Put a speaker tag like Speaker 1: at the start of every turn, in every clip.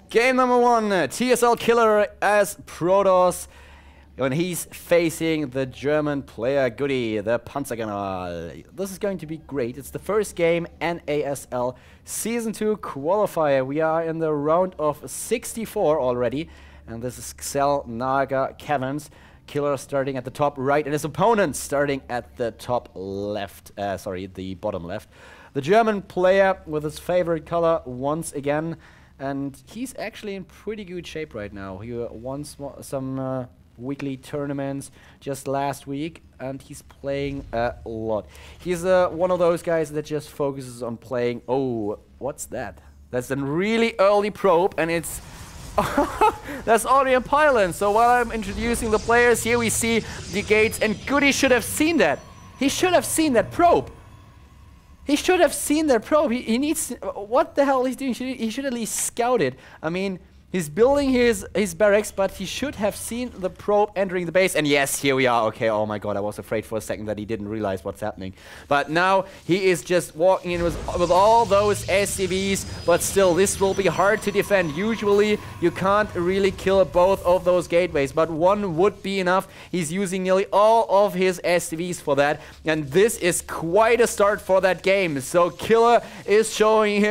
Speaker 1: Game number 1, dKiLLeR as Protoss, when he's facing the German player GoOdy, the Panzergeneral. This is going to be great. It's the first game, NASL Season 2 Qualifier. We are in the round of 64 already, and this is Xel, Naga, Caverns. killr starting at the top right, and his opponent starting at the top left. The bottom left. The German player with his favorite color once again. And he's actually in pretty good shape right now. He won some weekly tournaments just last week, and he's playing a lot. He's one of those guys that just focuses on playing. Oh, what's that? That's a really early probe, and it's that's already a pylon. So while I'm introducing the players, here we see the gates, and GoOdy should have seen that. He should have seen that probe. He should have seen that probe. He needs... what the hell he's doing? He should at least scout it. I mean, he's building his barracks, but he should have seen the probe entering the base. And yes, here we are. Okay, oh my god, I was afraid for a second that he didn't realize what's happening. But now he is just walking in with all those SCVs. But still, this will be hard to defend. Usually, you can't really kill both of those gateways, but one would be enough. He's using nearly all of his SCVs for that. And this is quite a start for that game. So killr is showing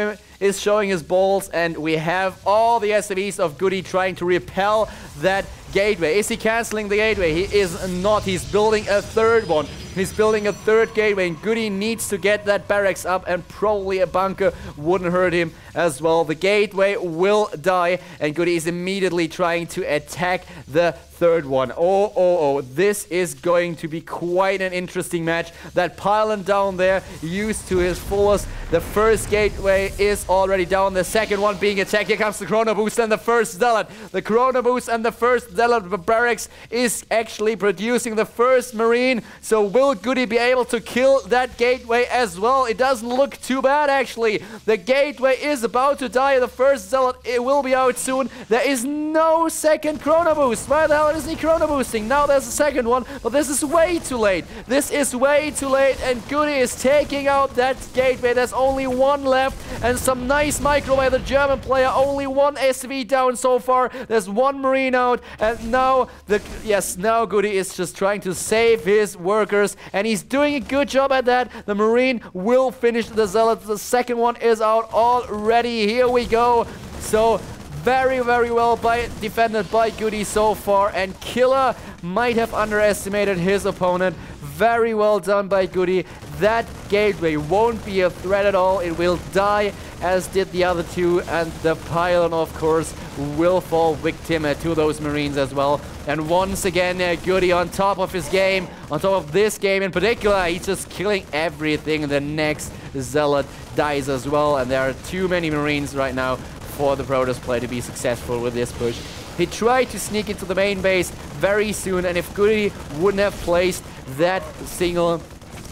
Speaker 1: his balls, and we have all the SCVs of GoOdy trying to repel that gateway. Is he canceling the gateway? He is not. He's building a third one. He's building a third gateway, and GoOdy needs to get that barracks up, and probably a bunker wouldn't hurt him as well. The gateway will die, and GoOdy is immediately trying to attack the third one. Oh, this is going to be quite an interesting match. That pylon down there used to his fullest. The first gateway is already down. The second one being attacked. Here comes the Chrono Boost and the first Zealot. The Chrono Boost and the first Zealot barracks is actually producing the first Marine. So will GoOdy be able to kill that gateway as well? It doesn't look too bad, actually. The gateway is about to die. The first Zealot, it will be out soon. There is no second Chrono Boost. Why the hell isn't he Chrono Boosting? Now there's a second one, but this is way too late. This is way too late, and GoOdy is taking out that gateway. There's only one left, and some nice micro by the German player. Only one SV down so far. There's one Marine out, and now now GoOdy is just trying to save his workers, and he's doing a good job at that. The Marine will finish the Zealot. The second one is out already. Here we go. So very, very well defended by GoOdy so far, and killr might have underestimated his opponent. Very well done by GoOdy. That gateway won't be a threat at all. It will die, as did the other two, and the pylon, of course, will fall victim to those Marines as well. And once again, GoOdy on top of his game, on top of this game in particular, he's just killing everything. The next Zealot dies as well, and there are too many Marines right now for the Protoss play to be successful with this push. He tried to sneak into the main base very soon, and if GoOdy wouldn't have placed that single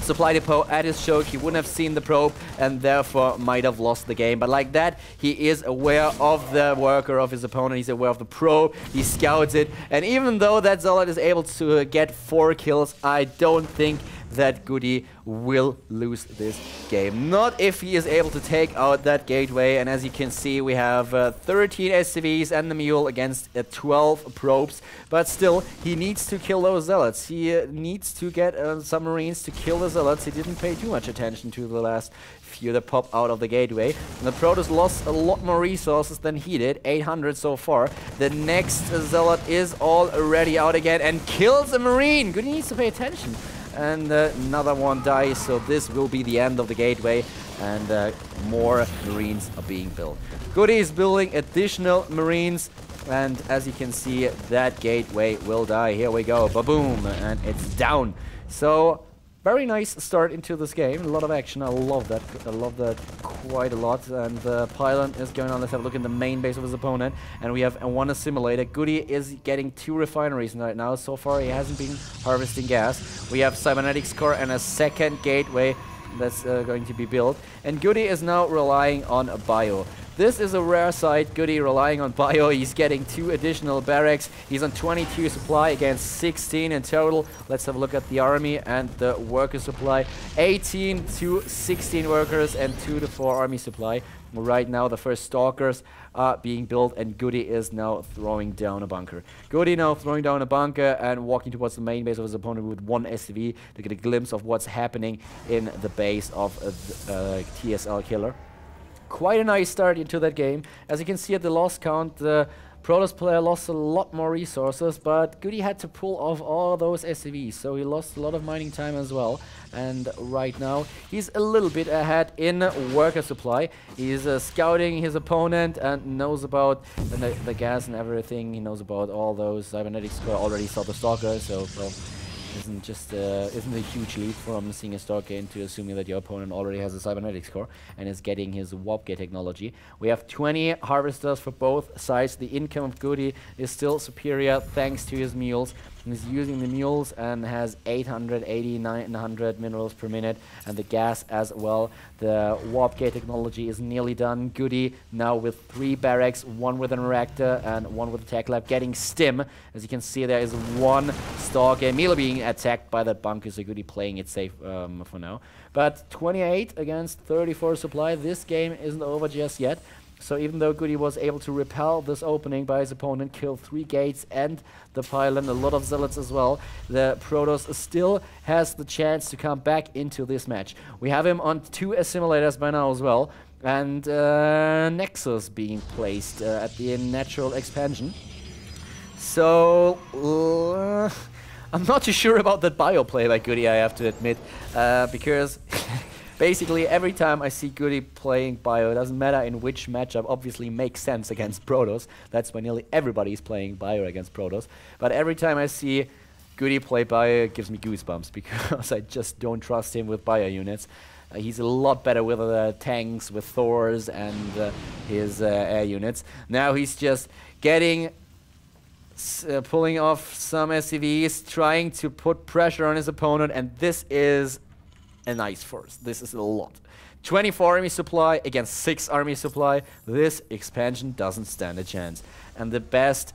Speaker 1: supply depot at his choke, he wouldn't have seen the probe, and therefore might have lost the game. But like that, he is aware of the worker of his opponent. He's aware of the probe. He scouts it, and even though that Zealot is able to get 4 kills, I don't think that GoOdy will lose this game. Not if he is able to take out that gateway. And as you can see, we have 13 SCVs and the Mule against 12 probes. But still, he needs to kill those Zealots. He needs to get some Marines to kill the Zealots. He didn't pay too much attention to the last few that pop out of the gateway. And the Protoss lost a lot more resources than he did, 800 so far. The next Zealot is already out again and kills a Marine. GoOdy needs to pay attention. And another one dies, so this will be the end of the gateway, and more Marines are being built. GoOdy is building additional Marines, and as you can see, that gateway will die. Here we go, ba-boom, and it's down. So very nice start into this game. A lot of action. I love that. I love that quite a lot. And the pylon is going on. Let's have a look in the main base of his opponent. And we have one assimilator. GoOdy is getting 2 refineries right now. So far, he hasn't been harvesting gas. We have cybernetics core and a second gateway that's going to be built. And GoOdy is now relying on a bio. This is a rare sight. GoOdy relying on bio. He's getting 2 additional barracks. He's on 22 supply against 16 in total. Let's have a look at the army and the worker supply. 18 to 16 workers and 2 to 4 army supply. Right now, the first stalkers are being built, and GoOdy is now throwing down a bunker. GoOdy now throwing down a bunker and walking towards the main base of his opponent with 1 SCV to get a glimpse of what's happening in the base of TSL Killer. Quite a nice start into that game. As you can see at the loss count, the Protoss player lost a lot more resources, but GoOdy had to pull off all those SCVs, so he lost a lot of mining time as well. And right now, he's a little bit ahead in worker supply. He's scouting his opponent and knows about the gas and everything. He knows about all those cybernetics. Already saw the stalker, so well, isn't a huge leap from seeing a stalker into assuming that your opponent already has a cybernetics core and is getting his warp gate technology. We have 20 harvesters for both sides. The income of GoOdy is still superior thanks to his mules. He's using the mules and has 880, 900 minerals per minute, and the gas as well. The warp gate technology is nearly done. GoOdy now with 3 barracks, 1 with an reactor and 1 with a tech lab, getting stim. As you can see, there is 1 stalker immediately being attacked by that bunker, so GoOdy playing it safe for now. But 28 against 34 supply. This game isn't over just yet. So even though GoOdy was able to repel this opening by his opponent, kill 3 gates and the pylon, a lot of zealots as well, the Protoss still has the chance to come back into this match. We have him on 2 assimilators by now as well, and Nexus being placed at the natural expansion. So I'm not too sure about that bio play by GoOdy, I have to admit, because basically, every time I see GoOdy playing bio, it doesn't matter in which matchup, obviously makes sense against Protoss. That's why nearly everybody's playing bio against Protoss. But every time I see GoOdy play bio, it gives me goosebumps because I just don't trust him with bio units. He's a lot better with tanks, with Thors, and his air units. Now he's just getting pulling off some SCVs, trying to put pressure on his opponent, and this is a nice force. This is a lot. 24 army supply against 6 army supply. This expansion doesn't stand a chance. And the best,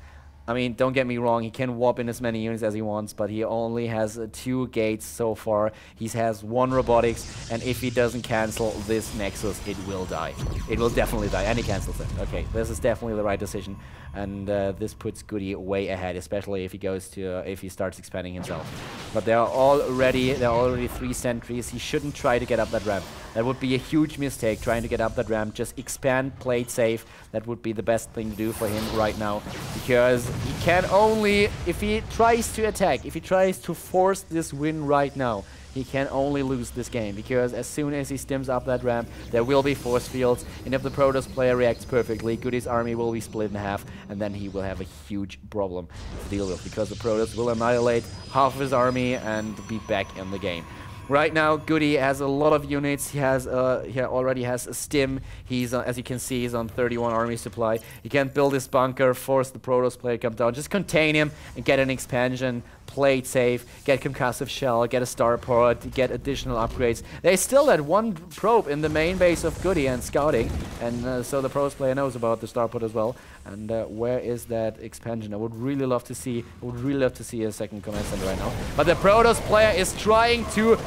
Speaker 1: I mean, don't get me wrong, he can warp in as many units as he wants, but he only has 2 gates so far. He has 1 robotics, and if he doesn't cancel this Nexus, it will die. It will definitely die, and he cancels it. Okay, this is definitely the right decision, and this puts GoOdy way ahead, especially if he goes to if he starts expanding himself. But there are already 3 sentries. He shouldn't try to get up that ramp. That would be a huge mistake, trying to get up that ramp. Just expand, play it safe. That would be the best thing to do for him right now, because he can only, if he tries to attack, if he tries to force this win right now, he can only lose this game, because as soon as he stims up that ramp, there will be force fields, and if the Protoss player reacts perfectly, GoOdy's army will be split in half, and then he will have a huge problem to deal with, because the Protoss will annihilate half of his army and be back in the game. Right now, GoOdy has a lot of units. He already has a stim. He's as you can see, he's on 31 army supply. He can build his bunker, force the Protoss player to come down, just contain him and get an expansion, play it safe, get concussive shell, get a starport, get additional upgrades. There's still that 1 probe in the main base of GoOdy and scouting, and so the Protoss player knows about the starport as well. And where is that expansion? I would really love to see. A second command center right now. But the Protoss player is trying to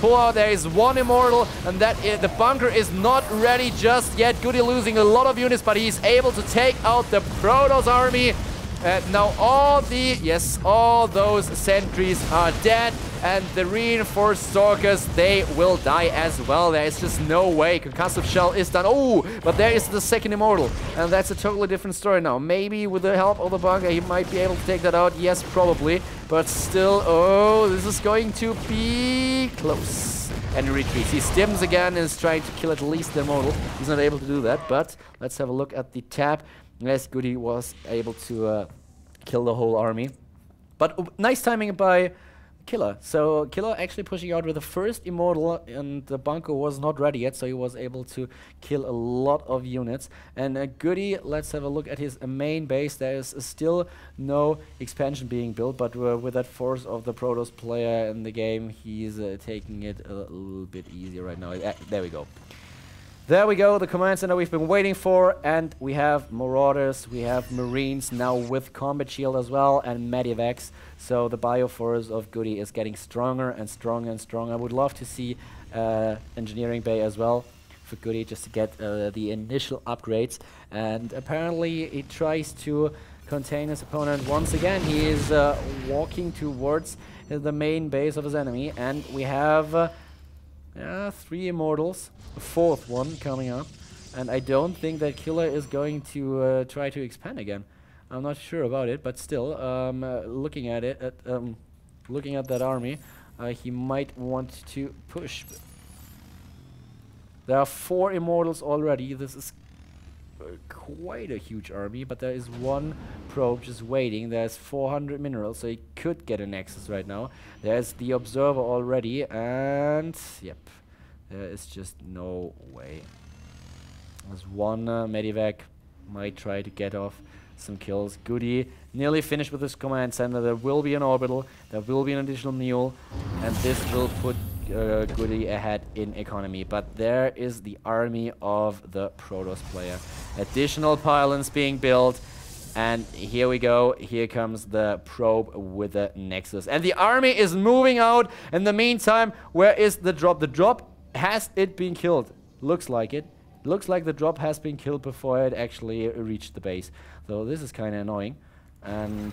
Speaker 1: pull out. There is 1 immortal, and the bunker is not ready just yet. GoOdy losing a lot of units, but he's able to take out the Protoss army. Now all those sentries are dead, and the reinforced stalkers, they will die as well. There is just no way. Concussive shell is done. Oh, but there is the second immortal, and that's a totally different story now. Maybe with the help of the bunker, he might be able to take that out. Yes, probably, but still, oh, this is going to be close. And he retreats. He stims again and is trying to kill at least the immortal. He's not able to do that, but let's have a look at the tab. Yes, GoOdy was able to kill the whole army. But nice timing by dKiLLeR. So dKiLLeR actually pushing out with the first immortal, and the bunker was not ready yet, so he was able to kill a lot of units. And GoOdy, let's have a look at his main base. There is still no expansion being built, but with that force of the Protoss player in the game, he's taking it a little bit easier right now. There we go. There we go, the command center we've been waiting for, and we have Marauders, we have Marines now with Combat Shield as well, and Medivacs. So the Bioforce of GoOdy is getting stronger and stronger and stronger. I would love to see Engineering Bay as well for GoOdy, just to get the initial upgrades. And apparently he tries to contain his opponent once again. He is walking towards the main base of his enemy, and we have 3 Immortals, a 4th one coming up, and I don't think that dKiLLeR is going to try to expand again. I'm not sure about it, but still, looking at it, looking at that army, he might want to push. There are 4 Immortals already. This is quite a huge army, but there is 1 probe just waiting. There's 400 minerals, so he could get a Nexus right now. There's the Observer already, and yep, there is just no way. There's 1 Medivac, might try to get off some kills. GoOdy nearly finished with this command center. There will be an orbital, there will be an additional mule, and this will put GoOdy ahead in economy. But there is the army of the Protoss player. Additional pylons being built, and here we go. Here comes the probe with the Nexus, and the army is moving out. In the meantime, where is the drop? The drop, has it been killed? Looks like it. Looks like the drop has been killed before it actually reached the base. So this is kind of annoying, and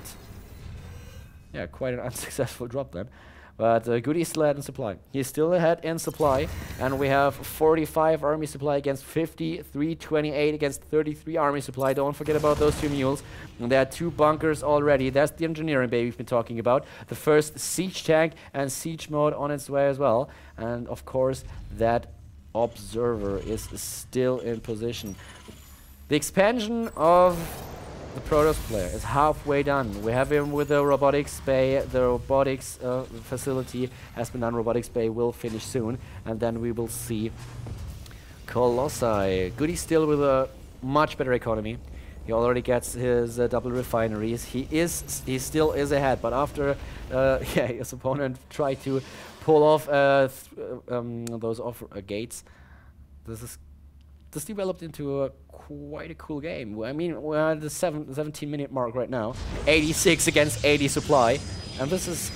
Speaker 1: yeah, quite an unsuccessful drop then. But GoOdy is still ahead in supply. He's still ahead in supply, and we have 45 army supply against 53, 28 against 33 army supply. Don't forget about those 2 mules. And there are 2 bunkers already. That's the Engineering Bay we've been talking about. The first siege tank and siege mode on its way as well. And of course, that Observer is still in position. The expansion of the Protoss player is halfway done. We have him with the robotics bay. The robotics facility has been done. Robotics bay will finish soon, and then we will see Colossi. GoOdy still with a much better economy. He already gets his double refineries. He still is ahead, but after his opponent tried to pull off those gates, this developed into quite a cool game. I mean, we're at the 17-minute mark right now. 86 against 80 supply. And this is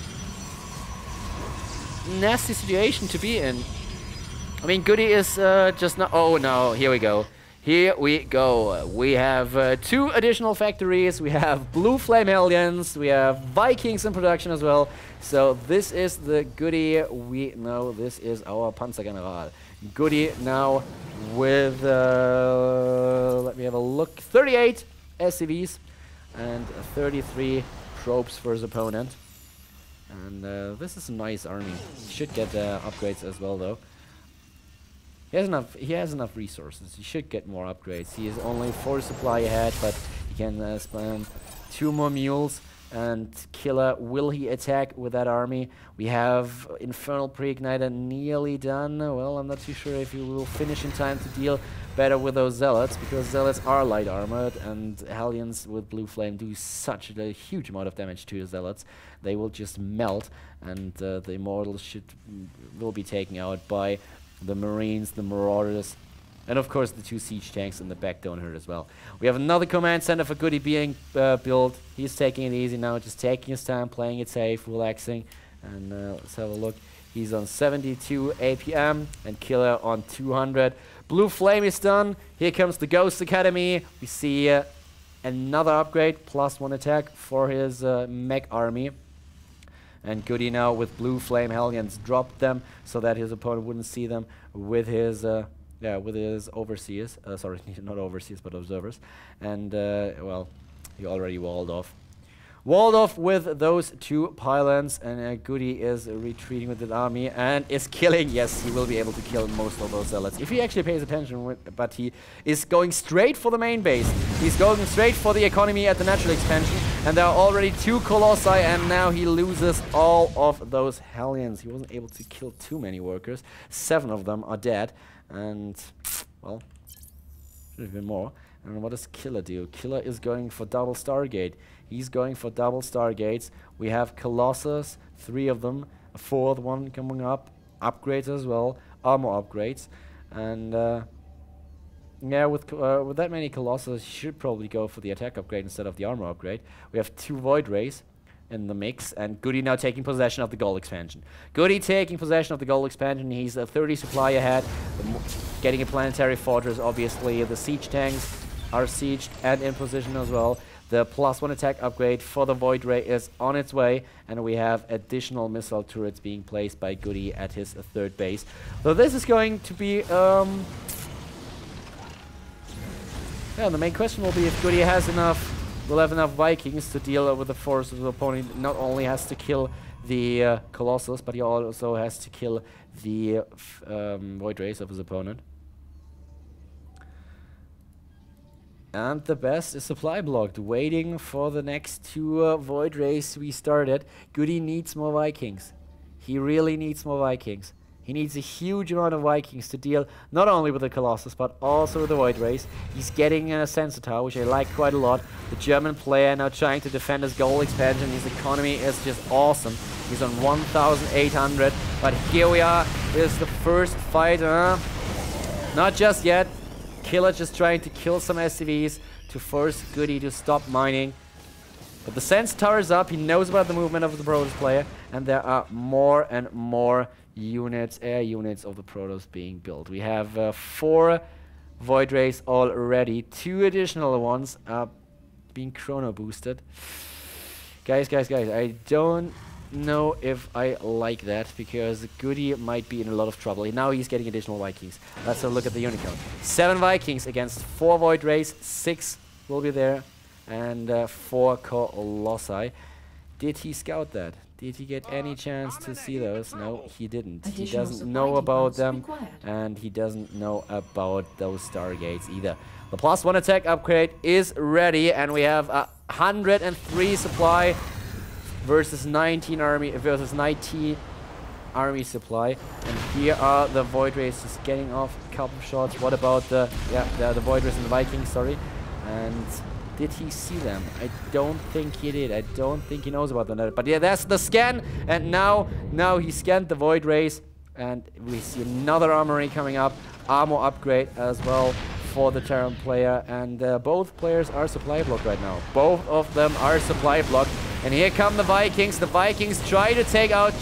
Speaker 1: a nasty situation to be in. I mean, GoOdy is just not... Oh, no, here we go. Here we go. We have 2 additional factories. We have Blue Flame Hellions. We have Vikings in production as well. So this is the GoOdy. We know this is our Panzergeneral. GoOdy now with, let me have a look, 38 SCVs and 33 probes for his opponent. And this is a nice army. He should get upgrades as well, though. He has enough resources. He should get more upgrades. He is only 4 supply ahead, but he can spam 2 more mules. And dKiLLeR, will he attack with that army? We have Infernal Pre-Igniter nearly done. Well, I'm not too sure if he will finish in time to deal better with those Zealots, because Zealots are light armored, and Hellions with Blue Flame do such a huge amount of damage to the Zealots. They will just melt, and the Immortals will be taken out by the Marines, the Marauders, and of course the 2 siege tanks in the back don't hurt as well. We have another command center for GoOdy being built. He's taking it easy now, just taking his time, playing it safe, relaxing. And let's have a look. He's on 72 APM and dKiLLeR on 200. Blue Flame is done. Here comes the Ghost Academy. We see another upgrade, +1 attack for his mech army. And GoOdy now with Blue Flame Hellions dropped them so that his opponent wouldn't see them with his with his overseers. Sorry, not overseers, but observers. And well, he already walled off. Walled off with those 2 pylons, and GoOdy is retreating with the army and is killing. Yes, he will be able to kill most of those zealots if he actually pays attention. But he is going straight for the main base. He's going straight for the economy at the natural expansion, and there are already 2 Colossi, and now he loses all of those Hellions. He wasn't able to kill too many workers. 7 of them are dead, and well, should have been more. And what does dKiLLeR do? dKiLLeR is going for double Stargate. He's going for double Stargates. We have Colossus, 3 of them, a 4th one coming up, upgrades as well, armor upgrades. And Yeah, with that many Colossus, you should probably go for the attack upgrade instead of the armor upgrade. We have 2 Void Rays in the mix, and GoOdy now taking possession of the gold expansion. GoOdy taking possession of the gold expansion. He's a 30 supply ahead, getting a planetary fortress. Obviously, the siege tanks are sieged and in position as well. The +1 attack upgrade for the Void Ray is on its way, and we have additional missile turrets being placed by GoOdy at his 3rd base. So this is going to be yeah, the main question will be if GoOdy has will have enough Vikings to deal with the force of the opponent. Not only has to kill the Colossus, but he also has to kill the Void Rays of his opponent. And the best is supply blocked, waiting for the next 2 Void Rays we started. GoOdy needs more Vikings. He really needs more Vikings. He needs a huge amount of Vikings to deal not only with the Colossus, but also with the Void Rays. He's getting a Sensor Tower, which I like quite a lot. The German player now trying to defend his goal expansion. His economy is just awesome. He's on 1,800. But here we are. This is the first fight. Not just yet. Killer just trying to kill some SCVs to force GoOdy to stop mining. But the Sensor Tower is up. He knows about the movement of the Protoss player. And there are more and more units, air units of the Protoss being built. We have 4 Void Rays already. 2 additional ones are being chrono boosted. Guys, I don't know if I like that, because GoOdy might be in a lot of trouble. Now he's getting additional Vikings. Let's have a look at the unit count. 7 Vikings against 4 Void Rays. 6 will be there, and 4 Colossi. Did he scout that? Did he get any chance to see those? No, he didn't. He doesn't know about them, and he doesn't know about those Stargates either. The +1 attack upgrade is ready, and we have 103 supply versus 19 army supply. And here are the Void Rays just getting off a couple of shots. What about the Void Rays and the Vikings? Sorry. And did he see them? I don't think he did. I don't think he knows about them. But yeah, that's the scan. And now he scanned the Void Rays, and we see another armory coming up. Armor upgrade as well for the Terran player, and both players are supply blocked right now. Both of them are supply blocked. And here come the Vikings. The Vikings try to take out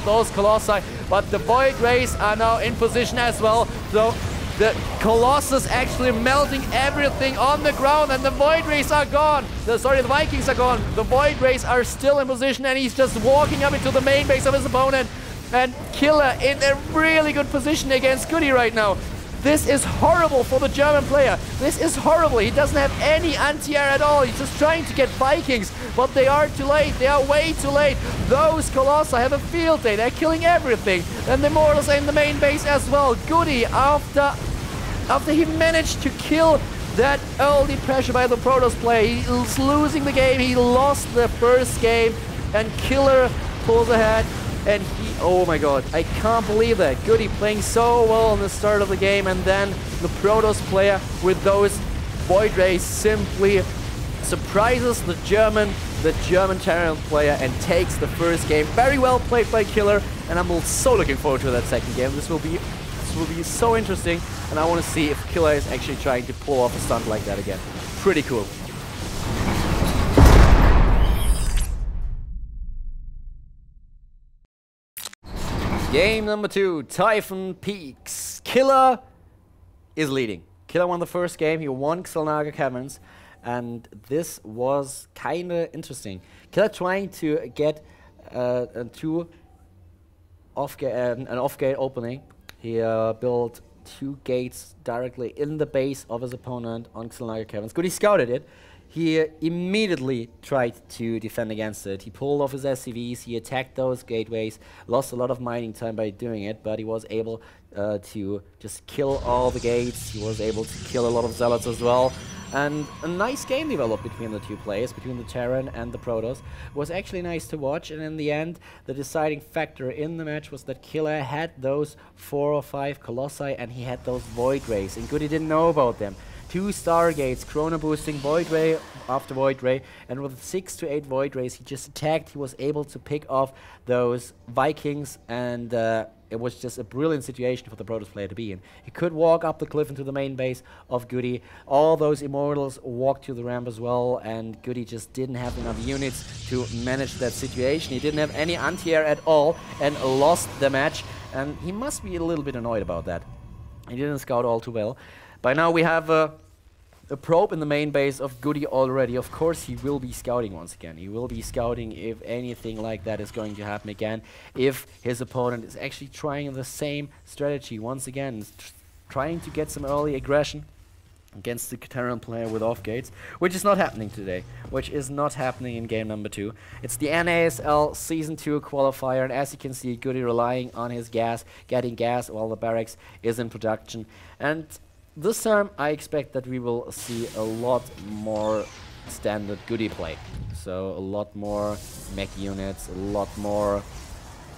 Speaker 1: those Colossi, but the Void Rays are now in position as well. So the Colossus actually melting everything on the ground, and the Void Rays are gone. The Vikings are gone. The Void Rays are still in position, and he's just walking up into the main base of his opponent. And Killer in a really good position against GoOdy right now. This is horrible for the German player. This is horrible. He doesn't have any anti-air at all. He's just trying to get Vikings, but they are too late. They are way too late. Those Colossi have a field day. They're killing everything. And the Mortals are in the main base as well. GoOdy, after he managed to kill that early pressure by the Protoss player, he's losing the game. He lost the first game, and Killer pulls ahead. And oh my god, I can't believe that. GoOdy playing so well in the start of the game, and then the Protoss player with those Void Rays simply surprises the German Terran player and takes the first game. Very well played by Killer, and I'm so looking forward to that second game. This will be so interesting, and I want to see if Killer is actually trying to pull off a stunt like that again. Pretty cool. Game number 2, Typhon Peaks. Killer is leading. Killer won the first game. He won Xel'Naga Caverns, and this was kind of interesting. Killer trying to get an off-gate opening. He built 2 gates directly in the base of his opponent on Xel'Naga Caverns. GoOdy scouted it. He immediately tried to defend against it. He pulled off his SCVs, he attacked those gateways, lost a lot of mining time by doing it, but he was able to just kill all the gates. He was able to kill a lot of Zealots as well. And a nice game developed between the 2 players, between the Terran and the Protoss. It was actually nice to watch, and in the end, the deciding factor in the match was that Killer had those 4 or 5 Colossi, and he had those Void Rays, and GoOdy didn't know about them. 2 Stargates, chrono boosting Void Ray after Void Ray, and with 6 to 8 Void Rays, he just attacked. He was able to pick off those Vikings and it was just a brilliant situation for the Protoss player to be in. He could walk up the cliff into the main base of GoOdy. All those Immortals walked to the ramp as well, and GoOdy just didn't have enough units to manage that situation. He didn't have any anti-air at all and lost the match, and he must be a little bit annoyed about that. He didn't scout all too well. By now we have a probe in the main base of GoOdy already. Of course, he will be scouting once again. He will be scouting if anything like that is going to happen again. If his opponent is actually trying the same strategy once again, trying to get some early aggression against the Terran player with off gates, which is not happening today, which is not happening in game number 2. It's the NASL Season 2 qualifier, and as you can see, GoOdy relying on his gas, getting gas while the barracks is in production. And this time, I expect that we will see a lot more standard GoOdy play. So a lot more mech units, a lot more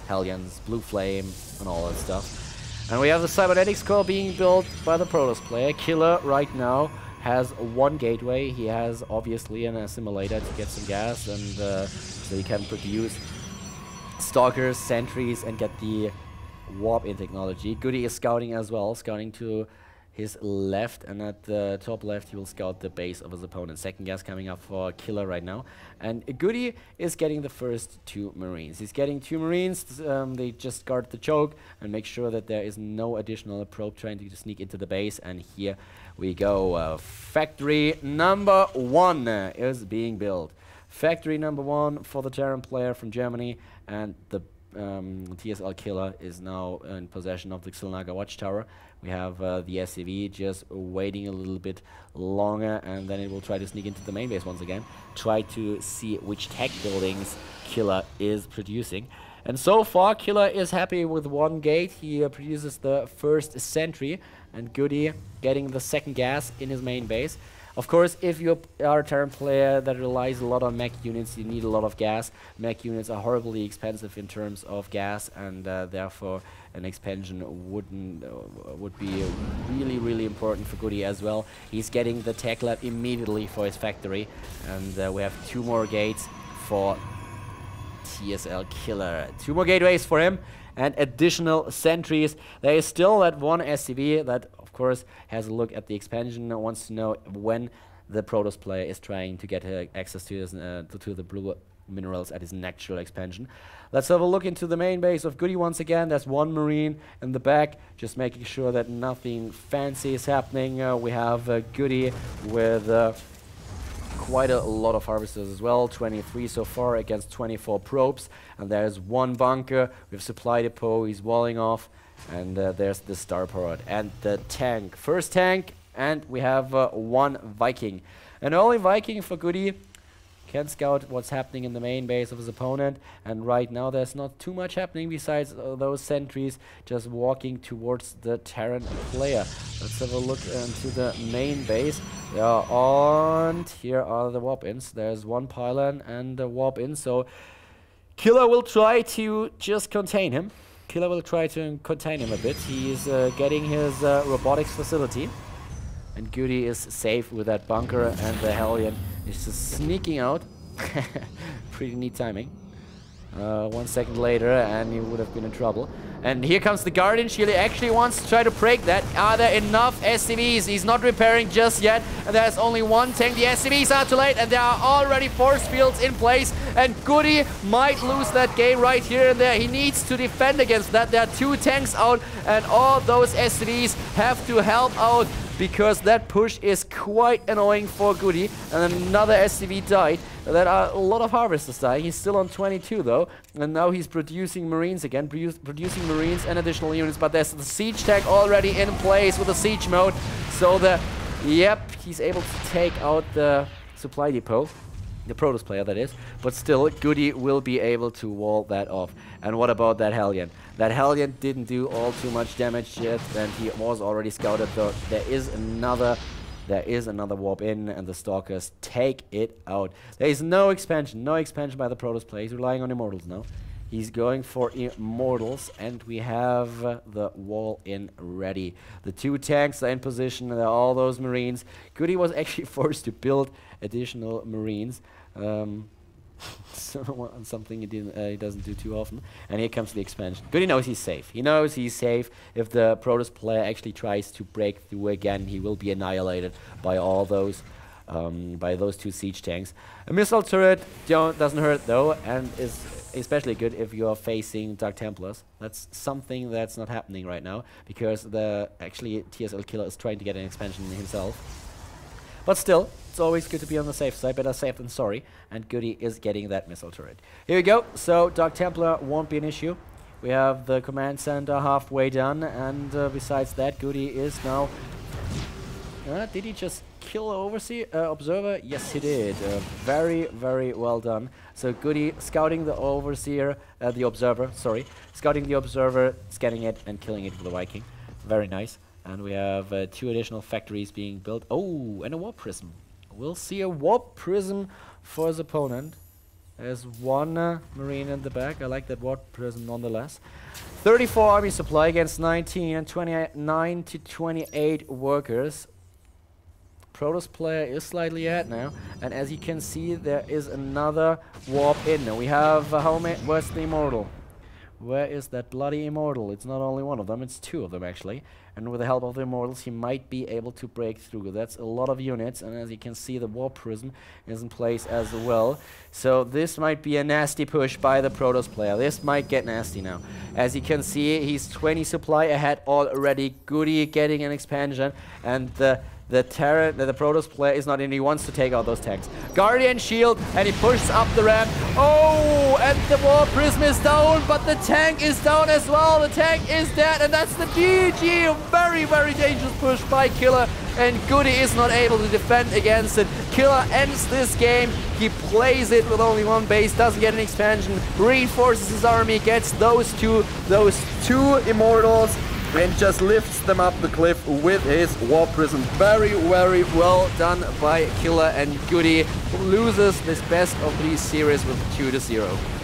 Speaker 1: Hellions, Blue Flame, and all that stuff. And we have the Cybernetics core being built by the Protoss player. dKiLLeR right now has one gateway. He has obviously an assimilator to get some gas, and so he can produce Stalkers, Sentries, and get the warp-in technology. GoOdy is scouting as well, scouting to his left, and at the top left he will scout the base of his opponent. Second gas coming up for dKiLLeR right now, and GoOdy is getting the first 2 Marines. He's getting 2 Marines. They just guard the choke and make sure that there is no additional probe trying to sneak into the base, and here we go. Factory number 1 is being built. Factory number 1 for the Terran player from Germany, and the TSL killer is now in possession of the Xilnaga Watchtower. We have the SCV just waiting a little bit longer, and then it will try to sneak into the main base once again, try to see which tech buildings dKiLLeR is producing. And so far, dKiLLeR is happy with 1 gate. He produces the first sentry, and GoOdy getting the second gas in his main base. Of course, if you are a Terran player that relies a lot on mech units, you need a lot of gas. Mech units are horribly expensive in terms of gas, and therefore an expansion would be really, really important for GoOdy as well. He's getting the tech lab immediately for his factory, and we have 2 more gates for TSL killer. 2 more gateways for him, and additional sentries. There is still that 1 SCV that, of course, has a look at the expansion and wants to know when the Protoss player is trying to get access to his, to the blue minerals at his natural expansion. Let's have a look into the main base of GoOdy once again. There's 1 Marine in the back, just making sure that nothing fancy is happening. We have GoOdy with quite a lot of harvesters as well, 23 so far against 24 probes, and there's 1 bunker with supply depot. He's walling off, and there's the starport and the tank. First tank, and we have 1 Viking. An early Viking for GoOdy can scout what's happening in the main base of his opponent, and right now there's not too much happening besides those sentries just walking towards the Terran player. Let's have a look into the main base. And here are the warp-ins. There's 1 pylon and a warp-in, so dKiLLeR will try to just contain him. dKiLLeR will try to contain him a bit. He's getting his robotics facility, and GoOdy is safe with that bunker, and the Hellion is just sneaking out. Pretty neat timing. 1 second later, and he would have been in trouble. And here comes the Guardian Shield. He actually wants to try to break that. Are there enough SCVs? He's not repairing just yet. And there's only 1 tank. The SCVs are too late, and there are already force fields in place. And GoOdy might lose that game right here and there. He needs to defend against that. There are 2 tanks out, and all those SCVs have to help out, because that push is quite annoying for GoOdy. And another SCV died. There are a lot of harvesters dying. He's still on 22 though, and now he's producing Marines again, producing Marines and additional units, but there's the siege tag already in place with the siege mode. So he's able to take out the supply depot, the Protoss player that is, but still GoOdy will be able to wall that off. And what about that Hellion? That Hellion didn't do all too much damage yet, and he was already scouted though. There is another warp in, and the Stalkers take it out. There is no expansion by the Protoss player. He's relying on Immortals now. He's going for Immortals, and we have the wall in ready. The 2 tanks are in position, and there are all those Marines. GoOdy was actually forced to build additional Marines. So something he doesn't do too often. And here comes the expansion. GoOdy knows he's safe. He knows he's safe. If the Protoss player actually tries to break through again, he will be annihilated by all those, by those 2 siege tanks. A missile turret doesn't hurt though, and is especially good if you are facing Dark Templars. That's something that's not happening right now, because actually TSL-killer is trying to get an expansion himself. But still, it's always good to be on the safe side. Better safe than sorry. And GoOdy is getting that missile turret. Here we go. So Dark Templar won't be an issue. We have the command center halfway done. And besides that, GoOdy is now... did he just kill the observer? Yes, he did. Very, very well done. So GoOdy scouting the overseer, the observer, sorry. Scouting the observer, scanning it, and killing it with the Viking. Very nice. And we have 2 additional factories being built. Oh, and a warp prism. We'll see a warp prism for his opponent. There's 1 marine in the back. I like that warp prism nonetheless. 34 army supply against 19 and 29 to 28 workers. Protoss player is slightly ahead now. And as you can see, there is another warp in. Now we have where's the immortal? Where is that bloody immortal? It's not only 1 of them, it's 2 of them actually. And with the help of the immortals, he might be able to break through. That's a lot of units, and as you can see, the warp prism is in place as well. So this might be a nasty push by the Protoss player. This might get nasty now. As you can see, he's 20 supply ahead already. GoOdy getting an expansion, and the Protoss player is not in. He wants to take out those tanks. Guardian shield, and he pushes up the ramp. Oh, and the warp prism is down, but the tank is down as well. The tank is dead, and that's the GG. Very, very dangerous push by dKiLLeR, and GoOdy is not able to defend against it. dKiLLeR ends this game. He plays it with only 1 base, doesn't get an expansion, reinforces his army, gets those two immortals, and just lifts them up the cliff with his warp prism. Very, very well done by dKiLLeR, and GoOdy loses this best of 3 series with 2-0.